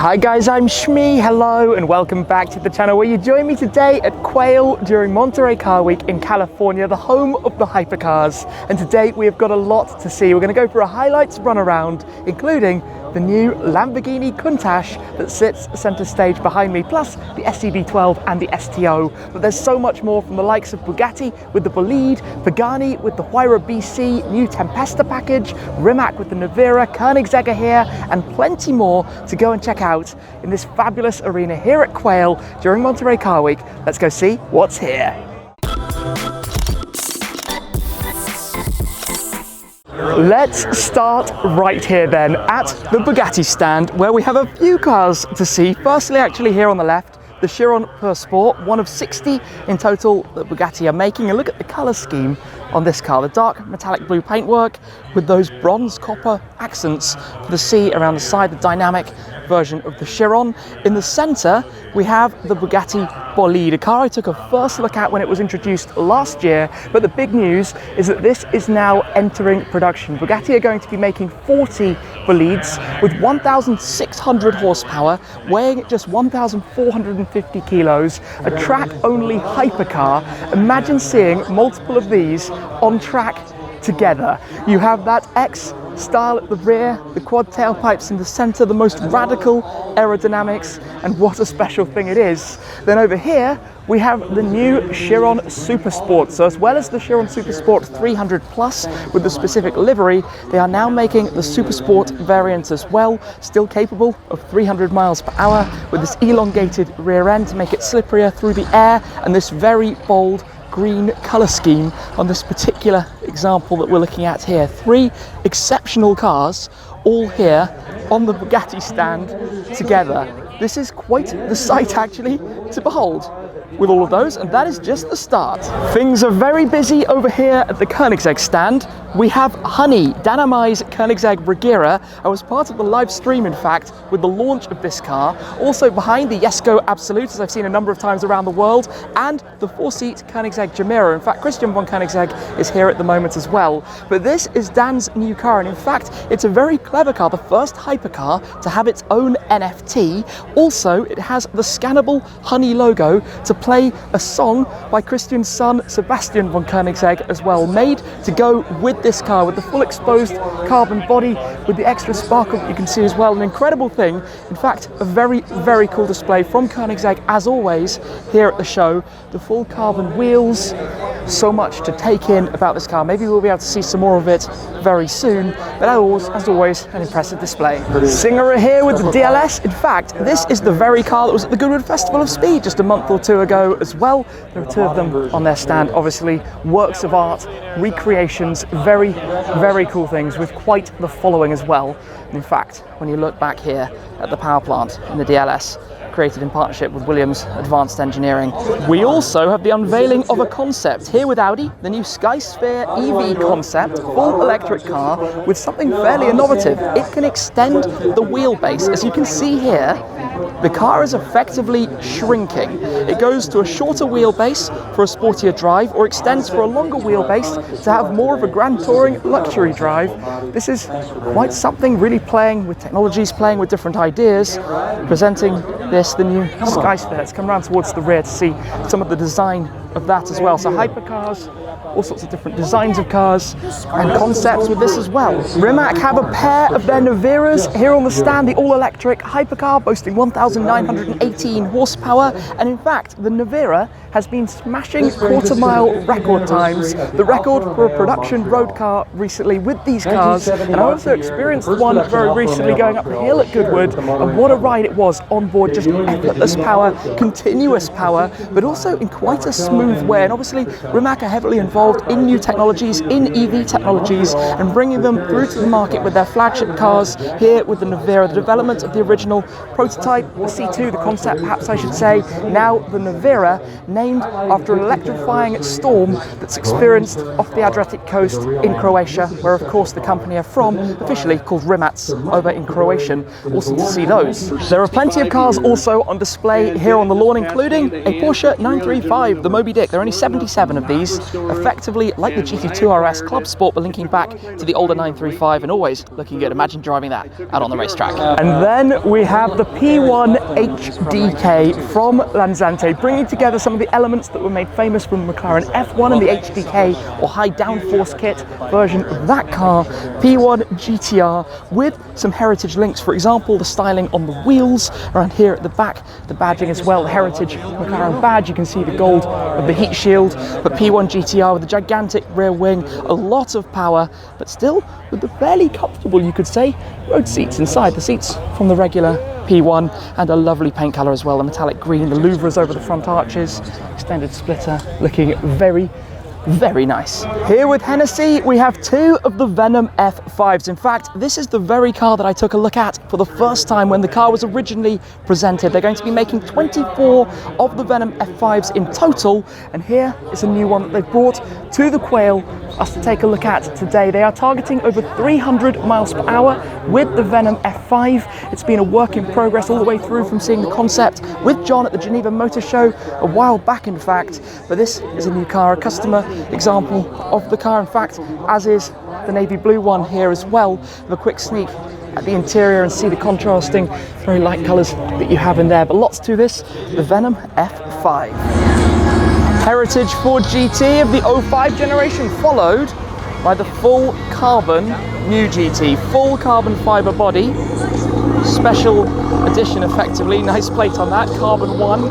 Hi guys, I'm Shmee, hello and welcome back to the channel where you join me today at Quail during Monterey Car Week in California, the home of the hypercars. And today we have got a lot to see. We're going to go for a highlights run around, including the new Lamborghini Countach that sits center stage behind me, plus the SCV12 and the STO. But there's so much more from the likes of Bugatti with the Bolide, Pagani with the Huayra BC, new Tempesta package, Rimac with the Nevera, Koenigsegg are here, and plenty more to go and check out in this fabulous arena here at Quail during Monterey Car Week. Let's go see what's here. Let's start right here then at the Bugatti stand, where we have a few cars to see. Firstly, actually here on the left, the Chiron Pur Sport, one of 60 in total that Bugatti are making. And look at the color scheme on this car, the dark metallic blue paintwork with those bronze copper accents for the C around the side, the dynamic version of the Chiron. In the center, we have the Bugatti Bolide, a car I took a first look at when it was introduced last year, but the big news is that this is now entering production. Bugatti are going to be making 40 Bolides with 1,600 horsepower, weighing just 1,450 kilos, a track-only hypercar. Imagine seeing multiple of these on track together. You have that X style at the rear, the quad tailpipes in the center, the most radical aerodynamics, and what a special thing it is. Then over here we have the new Chiron Super Sport. So as well as the Chiron Super Sport 300 Plus with the specific livery, they are now making the Super Sport variant as well, still capable of 300 miles per hour with this elongated rear end to make it slipperier through the air, and this very bold green color scheme on this particular example that we're looking at here. Three exceptional cars all here on the Bugatti stand together. This is quite the sight actually to behold with all of those, and that is just the start. Things are very busy over here at the Koenigsegg stand. We have Honey, Dynamai's Koenigsegg Regera. I was part of the live stream, in fact, with the launch of this car. Also behind the Jesko Absolute, as I've seen a number of times around the world, and the four-seat Koenigsegg Gemera. In fact, Christian von Koenigsegg is here at the moment as well. But this is Dan's new car, and in fact, it's a very clever car, the first hypercar to have its own NFT. Also, it has the scannable Honey logo to play a song by Christian's son, Sebastian von Koenigsegg, as well, made to go with this car, with the full exposed carbon body, with the extra sparkle that you can see as well. An incredible thing. In fact, a very, very cool display from Koenigsegg, as always, here at the show. The full carbon wheels, so much to take in about this car. Maybe we'll be able to see some more of it very soon, but as always, an impressive display. Singer are here with the DLS. In fact, this is the very car that was at the Goodwood Festival of Speed just a month or two ago as well. There are two of them on their stand, obviously works of art, recreations, very, very cool things with quite the following as well. And in fact, when you look back here at the power plant in the DLS, created in partnership with Williams Advanced Engineering. We also have the unveiling of a concept here with Audi, the new Skysphere EV concept, full electric car with something fairly innovative. It can extend the wheelbase. As you can see here, the car is effectively shrinking. It goes to a shorter wheelbase for a sportier drive, or extends for a longer wheelbase to have more of a grand touring luxury drive. This is quite something, really playing with technologies, playing with different ideas, presenting this, the new Skysphere. Let's come around towards the rear to see some of the design of that as well. So hypercars, all sorts of different designs of cars and concepts with this as well. Rimac have a pair of their Neveras here on the stand, the all-electric hypercar boasting 1,918 horsepower, and in fact the Nevera has been smashing quarter-mile record times, the record for a production road car recently with these cars. And I also experienced one very recently going up the hill at Goodwood, and what a ride it was on board. Just effortless power, continuous power, but also in quite a smooth way. And obviously Rimac are heavily involved in new technologies, in EV technologies, and bringing them through to the market with their flagship cars here with the Nevera, the development of the original prototype, the C2, the concept perhaps I should say, now the Nevera, named after an electrifying storm that's experienced off the Adriatic coast in Croatia, where of course the company are from, officially called Rimac over in Croatian. Awesome to see those. There are plenty of cars also on display here on the lawn, including a Porsche 935, the Moby Dick. There are only 77 of these, a effectively like the GT2 RS Club Sport, but linking back to the older 935 and always looking good. Imagine driving that out on the racetrack. And then we have the P1 HDK from Lansante, bringing together some of the elements that were made famous from McLaren F1 and the HDK, or high downforce kit version of that car, P1 GTR, with some heritage links. For example, the styling on the wheels around here at the back, the badging as well, the heritage McLaren badge. You can see the gold of the heat shield, but P1 GTR with a gigantic rear wing, a lot of power, but still with the fairly comfortable, you could say, road seats inside. The seats from the regular P1, and a lovely paint colour as well, the metallic green, the louvres over the front arches, extended splitter, looking very, very nice. Here with Hennessy, we have two of the Venom F5s. In fact, this is the very car that I took a look at for the first time when the car was originally presented. They're going to be making 24 of the Venom F5s in total, and here is a new one that they've brought to the Quail for us to take a look at today. They are targeting over 300 miles per hour with the Venom F5. It's been a work in progress all the way through from seeing the concept with John at the Geneva Motor Show a while back, in fact, but this is a new car, a customer example of the car, in fact, as is the navy blue one here as well. Have a quick sneak at the interior and see the contrasting very light colours that you have in there, but lots to this, the Venom F5. Heritage Ford GT of the 05 generation, followed by the full carbon new GT, full carbon fibre body, special edition effectively, nice plate on that, carbon one.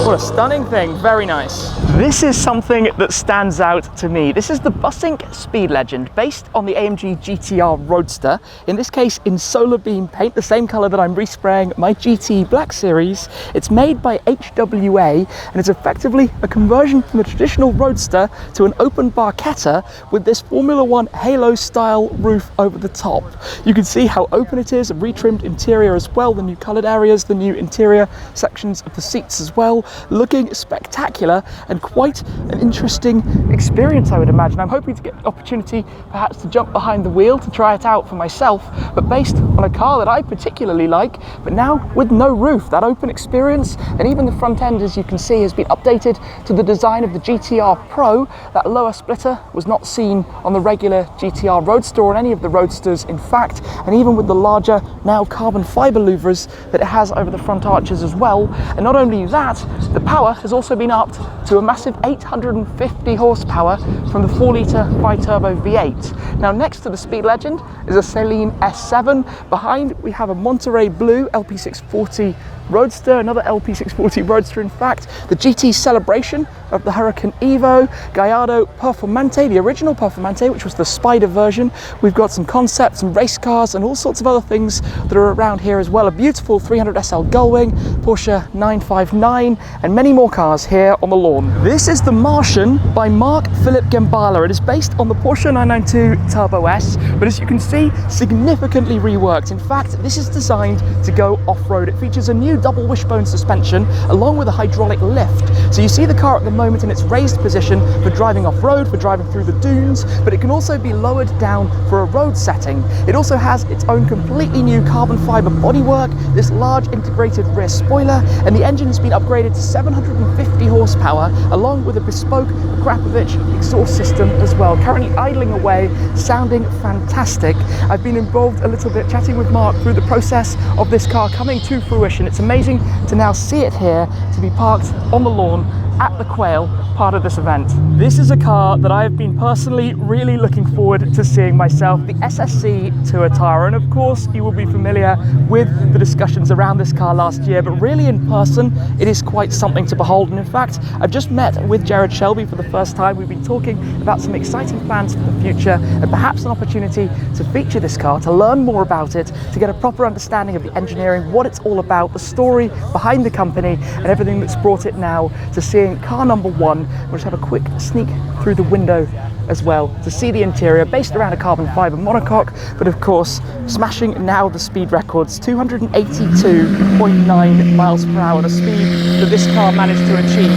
What a stunning thing, very nice. This is something that stands out to me. This is the Bussink Speed Legend, based on the AMG GTR Roadster, in this case in solar beam paint, the same colour that I'm respraying my GT Black Series. It's made by HWA, and it's effectively a conversion from the traditional Roadster to an open barchetta with this Formula One Halo style roof over the top. You can see how open it is, a retrimmed interior as well, the new coloured areas, the new interior sections of the seats as well, looking spectacular and quite an interesting experience, I would imagine. I'm hoping to get the opportunity perhaps to jump behind the wheel to try it out for myself, but based on a car that I particularly like, but now with no roof, that open experience, and even the front end, as you can see, has been updated to the design of the GTR Pro. That lower splitter was not seen on the regular GTR Roadster or any of the Roadsters, in fact, and even with the larger now carbon fibre louvres that it has over the front arches as well. And not only that, the power has also been upped to a massive 850 horsepower from the 4-litre bi-turbo V8. Now, next to the Speed Legend is a Saleen S7. Behind, we have a Monterey Blue LP640 Roadster, another LP640 Roadster, in fact, the GT Celebration of the Huracan Evo, Gallardo Performante, the original Performante, which was the Spider version. We've got some concepts and race cars and all sorts of other things that are around here as well. A beautiful 300 SL Gullwing, Porsche 959, and many more cars here on the lawn. This is the Martian by Mark Philip Gembala. It is based on the Porsche 992 Turbo S, but as you can see, significantly reworked. In fact, this is designed to go off-road. It features a new double wishbone suspension along with a hydraulic lift. So you see the car at the moment in its raised position for driving off-road, for driving through the dunes, but it can also be lowered down for a road setting. It also has its own completely new carbon fibre bodywork, this large integrated rear spoiler, and the engine has been upgraded to 750 horsepower along with a bespoke Krapovich exhaust system as well. Currently idling away, sounding fantastic. I've been involved a little bit chatting with Mark through the process of this car coming to fruition. It's amazing to now see it here, to be parked on the lawn at the Quail, part of this event. This is a car that I have been personally really looking forward to seeing myself, the SSC Tuatara, and of course you will be familiar with the discussions around this car last year, but really in person it is quite something to behold. And in fact, I've just met with Jared Shelby for the first time. We've been talking about some exciting plans for the future and perhaps an opportunity to feature this car, to learn more about it, to get a proper understanding of the engineering, what it's all about, the story behind the company, and everything that's brought it now to seeing car number one. We'll just have a quick sneak through the window as well to see the interior, based around a carbon fibre monocoque, but of course smashing now the speed records, 282.9 miles per hour, the speed that this car managed to achieve.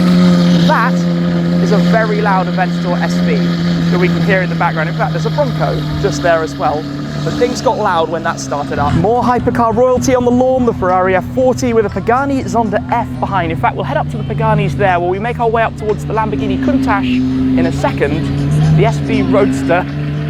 That is a very loud Aventador SV that we can hear in the background. In fact, there's a Bronco just there as well. but things got loud when that started up. More hypercar royalty on the lawn, the Ferrari F40 with a Pagani Zonda F behind. In fact, we'll head up to the Paganis there while we make our way up towards the Lamborghini Countach in a second. The SV Roadster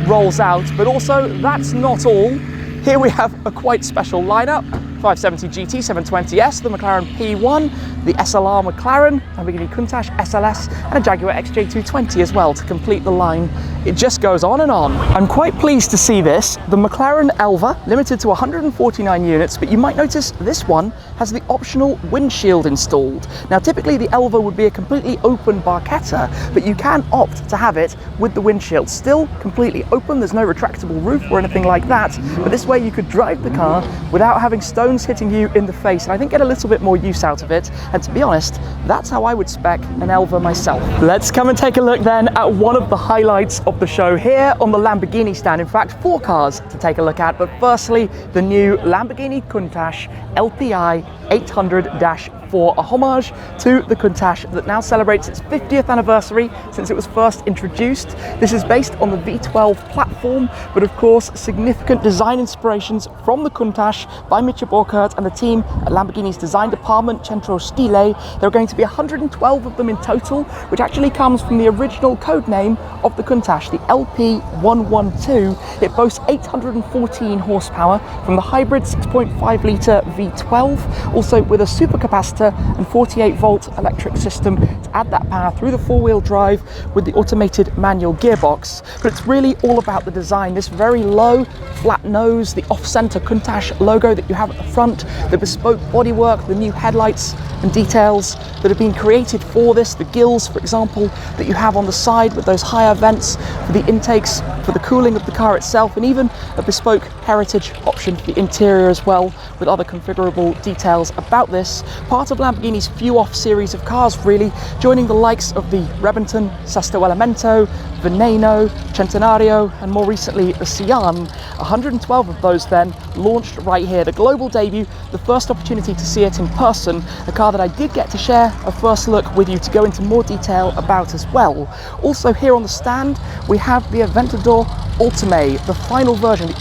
rolls out, but also that's not all. Here we have a quite special lineup. 570 GT 720S, the McLaren P1, the SLR McLaren, Lamborghini Countach SLS, and a Jaguar XJ220 as well to complete the line. It just goes on and on. I'm quite pleased to see this. The McLaren Elva, limited to 149 units, but you might notice this one has the optional windshield installed. Now typically the Elva would be a completely open Barchetta, but you can opt to have it with the windshield still completely open. There's no retractable roof or anything like that, but this way you could drive the car without having stones hitting you in the face, and I think get a little bit more use out of it. And to be honest, that's how I would spec an Elva myself. Let's come and take a look then at one of the highlights of the show here on the Lamborghini stand. In fact, 4 cars to take a look at, but firstly, the new Lamborghini Countach LPI 800-4, a homage to the Countach that now celebrates its 50th anniversary since it was first introduced. This is based on the V12 platform, but of course significant design inspirations from the Countach by Mitja Borkert and the team at Lamborghini's design department, Centro Stile. There are going to be 112 of them in total, which actually comes from the original code name of the Countach, the LP112. It boasts 814 horsepower from the hybrid 6.5 litre V12, also with a supercapacitor and 48-volt electric system to add that power through the 4-wheel drive with the automated manual gearbox. But it's really all about the design. This very low, flat nose, the off-center Countach logo that you have at the front, the bespoke bodywork, the new headlights and details that have been created for this, the gills, for example, that you have on the side with those higher vents for the intakes, for the cooling of the car itself, and even a bespoke heritage option for the interior as well, with other configurable details about this. Part of Lamborghini's few-off series of cars, really, joining the likes of the Rebenton, Sesto Elemento, Veneno, Centenario, and more recently the Sian. 112 of those then launched right here. The global debut, the first opportunity to see it in person, a car that I did get to share a first look with you to go into more detail about as well. Also here on the stand, we have the Aventador Ultimate, the final version, the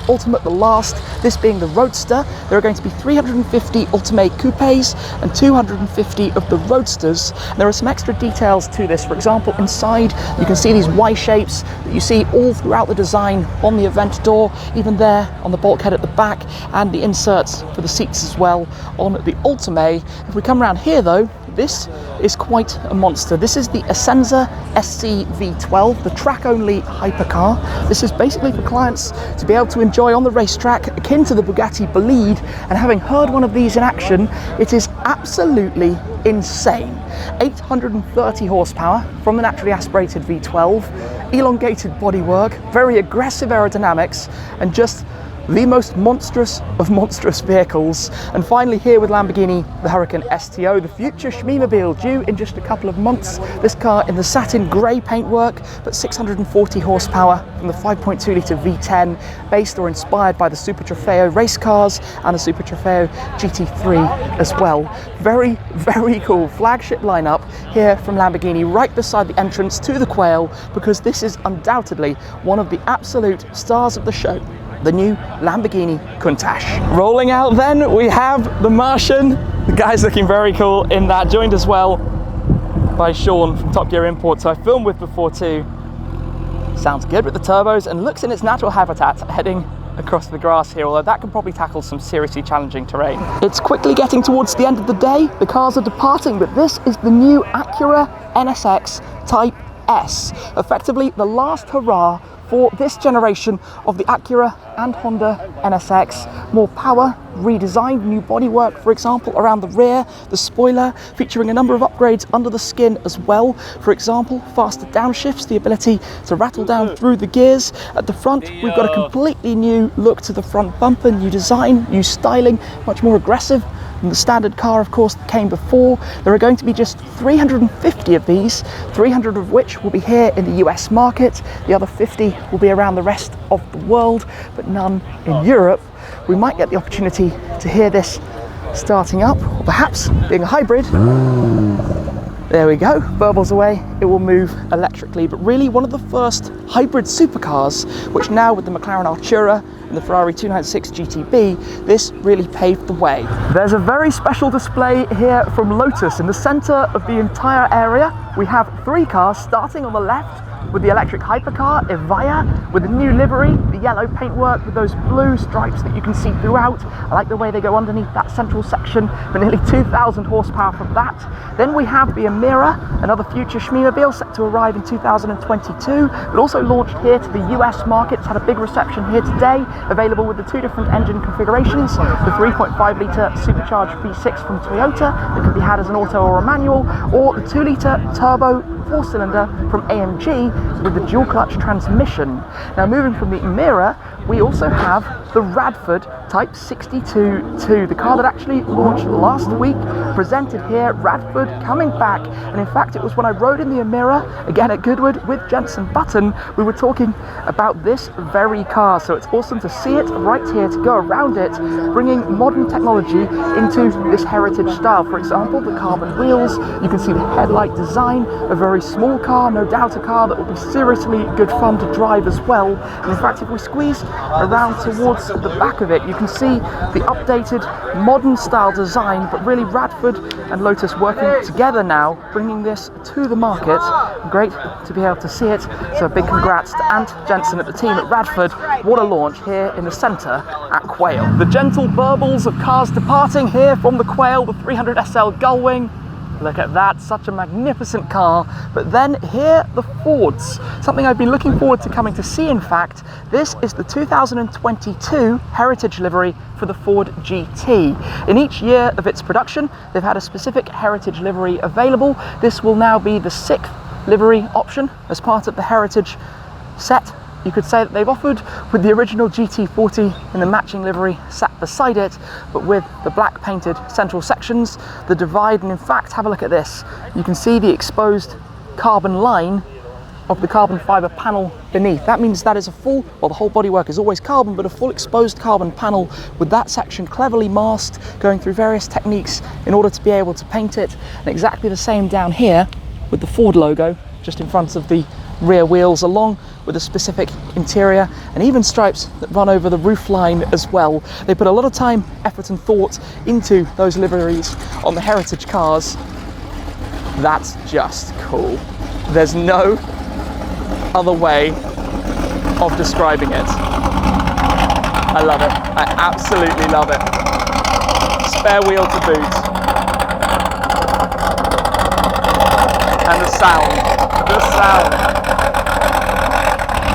Ultimate, the last, this being the Roadster. There are going to be 350 Ultimate Coupes and 250 of the Roadsters. And there are some extra details to this. For example, inside you can see these Y shapes that you see all throughout the design on the Aventador, even there on the bulkhead at the back, and the inserts for the seats as well on the Ultimate. If we come around here though, this is quite a monster. This is the Essenza SC V12, the track-only hypercar. This is basically for clients to be able to enjoy on the racetrack, akin to the Bugatti Bolide, and having heard one of these in action, it is absolutely insane. 830 horsepower from the naturally aspirated V12, elongated bodywork, very aggressive aerodynamics, and just the most monstrous of monstrous vehicles. And finally here with Lamborghini, the Huracan STO, the future Shmee-mobile, due in just a couple of months. This car in the satin grey paintwork, but 640 horsepower from the 5.2 litre V10, based or inspired by the Super Trofeo race cars and the Super Trofeo GT3 as well. Very, very cool flagship lineup here from Lamborghini, right beside the entrance to the Quail, because this is undoubtedly one of the absolute stars of the show, the new Lamborghini Countach. Rolling out then, we have the Martian. The guy's looking very cool in that, joined as well by Sean from Top Gear Imports, who I filmed with before too. Sounds good with the turbos and looks in its natural habitat, heading across the grass here, although that can probably tackle some seriously challenging terrain. It's quickly getting towards the end of the day. The cars are departing, but this is the new Acura NSX Type S, effectively the last hurrah for this generation of the Acura and Honda NSX. More power, redesigned, new bodywork, for example, around the rear, the spoiler, featuring a number of upgrades under the skin as well. For example, faster downshifts, the ability to rattle down through the gears. At the front, we've got a completely new look to the front bumper, new design, new styling, much more aggressive than the standard car, of course, that came before. There are going to be just 350 of these, 300 of which will be here in the US market. The other 50 will be around the rest of the world, but none in Europe. We might get the opportunity to hear this starting up, or perhaps being a hybrid. There we go, burbles away, it will move electrically, but really one of the first hybrid supercars, which now with the McLaren Artura and the Ferrari 296 GTB, this really paved the way. There's a very special display here from Lotus in the center of the entire area. We have 3 cars starting on the left with the electric hypercar, Evija, with the new livery, the yellow paintwork with those blue stripes that you can see throughout. I like the way they go underneath that central section, for nearly 2,000 horsepower from that. Then we have the Emira, another future Shmee-mobile set to arrive in 2022, but also launched here to the US market. It's had a big reception here today, available with the 2 different engine configurations, the 3.5 litre supercharged V6 from Toyota that can be had as an auto or a manual, or the 2 litre turbo 4-cylinder from AMG with the dual clutch transmission. Now moving from the Emira, we also have the Radford Type 62-2, the car that actually launched last week, presented here, Radford coming back. And in fact, it was when I rode in the Emira, again at Goodwood with Jenson Button, we were talking about this very car. So it's awesome to see it right here, to go around it, bringing modern technology into this heritage style. For example, the carbon wheels, you can see the headlight design, a very small car, no doubt a car that will be seriously good fun to drive as well. And in fact, if we squeeze around towards the back of it, you can see the updated modern style design, but really Radford and Lotus working together now, bringing this to the market. Great to be able to see it. So a big congrats to Ant Jensen at the team at Radford. What a launch here in the centre at Quail. The gentle burbles of cars departing here from the Quail, the 300 SL Gullwing. Look at that, such a magnificent car. But then here, the Fords. Something I've been looking forward to coming to see, in fact. This is the 2022 Heritage livery for the Ford GT. In each year of its production, they've had a specific Heritage livery available. This will now be the 6th livery option as part of the Heritage set. You could say that they've offered, with the original GT40 and the matching livery sat beside it, but with the black painted central sections, the divide, and in fact, have a look at this. You can see the exposed carbon line of the carbon fiber panel beneath. That means that is a full, well, the whole bodywork is always carbon, but a full exposed carbon panel with that section cleverly masked, going through various techniques in order to be able to paint it. And exactly the same down here with the Ford logo just in front of the rear wheels, along with a specific interior and even stripes that run over the roof line as well. They put a lot of time, effort and thought into those liveries on the Heritage cars. That's just cool. There's no other way of describing it. I love it. I absolutely love it. Spare wheel to boot. And the sound. The sound.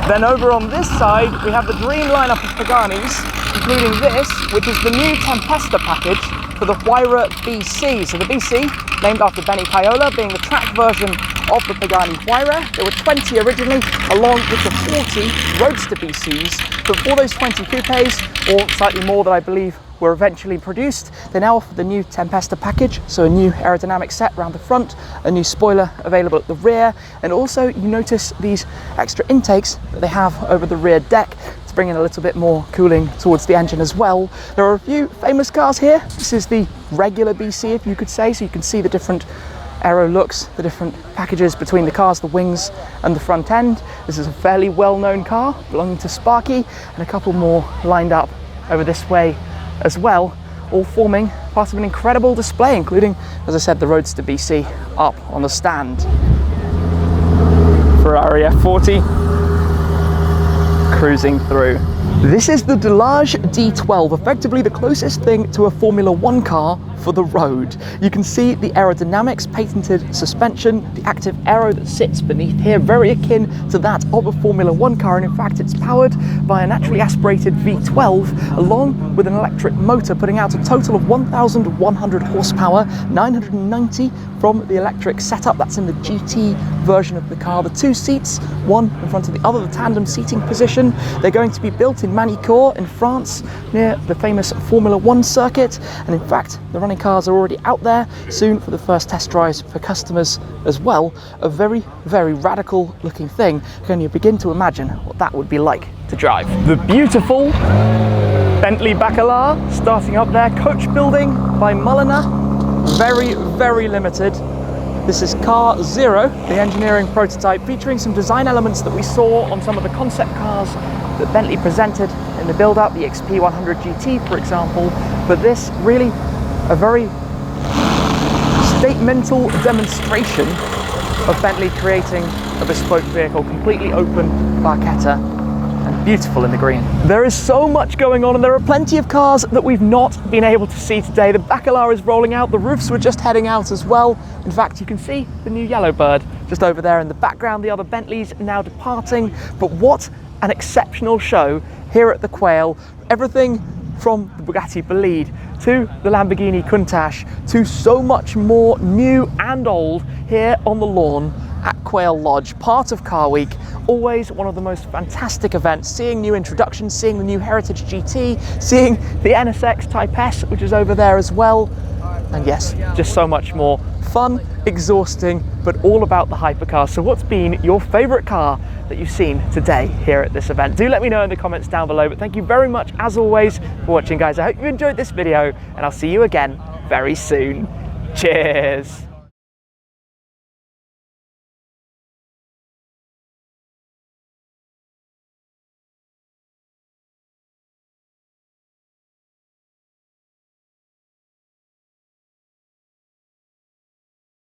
Then over on this side, we have the dream lineup of Paganis, including this, which is the new Tempesta package for the Huayra BC. So the BC, named after Benny Paiola, being the track version of the Pagani Huayra. There were 20 originally, along with the 40 Roadster BCs. But for those 20 coupes, or slightly more that I believe were eventually produced, they now offer the new Tempesta package, so a new aerodynamic set around the front, a new spoiler available at the rear, and also you notice these extra intakes that they have over the rear deck to bring in a little bit more cooling towards the engine as well. There are a few famous cars here. This is the regular BC, if you could say, so you can see the different aero looks, the different packages between the cars, the wings and the front end. This is a fairly well-known car belonging to Sparky, and a couple more lined up over this way as well, all forming part of an incredible display, including, as I said, the Roadster BC up on the stand. Ferrari F40 cruising through. This is the Delage D12, effectively the closest thing to a Formula One car for the road. You can see the aerodynamics, patented suspension, the active aero that sits beneath here, very akin to that of a Formula One car, and in fact it's powered by a naturally aspirated V12 along with an electric motor, putting out a total of 1,100 horsepower, 990 from the electric setup. That's in the GT version of the car. The 2 seats, one in front of the other, the tandem seating position. They're going to be built in Manicourt in France, near the famous Formula One circuit, and in fact the running cars are already out there soon for the first test drives for customers as well. A very, very radical looking thing. Can you begin to imagine what that would be like to drive? The beautiful Bentley Baccarat starting up there, coach building by Mulliner. Very, very limited. This is Car Zero, the engineering prototype featuring some design elements that we saw on some of the concept cars that Bentley presented in the build-up, the XP100 GT, for example. But this really a very statemental demonstration of Bentley creating a bespoke vehicle, completely open Barchetta and beautiful in the green. There is so much going on, and there are plenty of cars that we've not been able to see today. The Bacalar is rolling out, the roofs were just heading out as well. In fact, you can see the new Yellowbird just over there in the background, the other Bentleys now departing. But what an exceptional show here at the Quail. Everything from the Bugatti Bolide to the Lamborghini Countach to so much more new and old here on the lawn at Quail Lodge, part of Car Week. Always one of the most fantastic events, seeing new introductions, seeing the new Heritage GT, seeing the NSX Type S, which is over there as well. And yes, just so much more. Fun, exhausting, but all about the hypercars. So what's been your favorite car that you've seen today here at this event? Do let me know in the comments down below. But thank you very much, as always, for watching, guys. I hope you enjoyed this video, and I'll see you again very soon. Cheers.